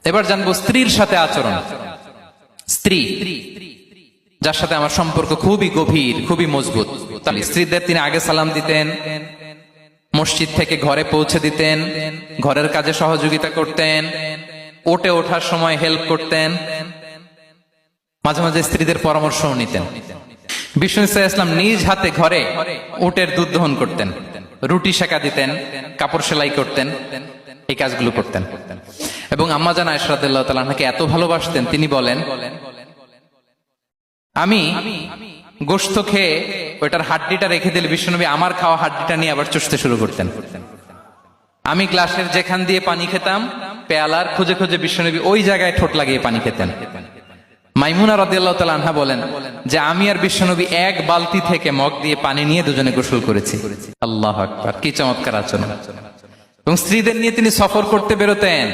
এবার জানবো স্ত্রীর সাথে আচরণ। স্ত্রী যার সাথে আমার সম্পর্ক খুবই গভীর, খুবই মজবুত, তাহলে স্ত্রীদের তিনি আগে সালাম দিতেন, মসজিদ থেকে ঘরে পৌঁছে দিতেন, ঘরের কাজে সহযোগিতা করতেন, ওঠে ওঠার সময় হেল্প করতেন, মাঝে মাঝে স্ত্রীদের পরামর্শও নিতেন। বিষ্ণু ইসলাম নিজ হাতে ঘরে উটের দুধ দহন করতেন, রুটি সেকা দিতেন, কাপড় সেলাই করতেন, এই কাজগুলো করতেন। এবং আম্মা জান আয়েশা রাদিয়াল্লাহু তাআলা আনহাকে এত ভালোবাসতেন, তিনি বলেন, আমি গোশত খেয়ে ওইটার হাড্ডিটা রেখে দিলে বিশ্বনবী আমার খাওয়া হাড্ডিটা নিয়ে আবার চুষতে শুরু করতেন। আমি গ্লাসের যেখান দিয়ে পানি খেতাম, পেয়ালার খুঁজে খুঁজে বিশ্বনবী ওই জায়গায় ঠোঁট লাগিয়ে পানি খেতেন। মাইমুনা রাদিয়াল্লাহু তাআলা আনহা বলেন যে আমি আর বিশ্বনবী এক বালতি থেকে মগ দিয়ে পানি নিয়ে দুজনে গোসল করেছি। আল্লাহু আকবার, কি চমৎকার আচরণ। এবং স্ত্রীদের নিয়ে তিনি সফর করতে বেরোতেন।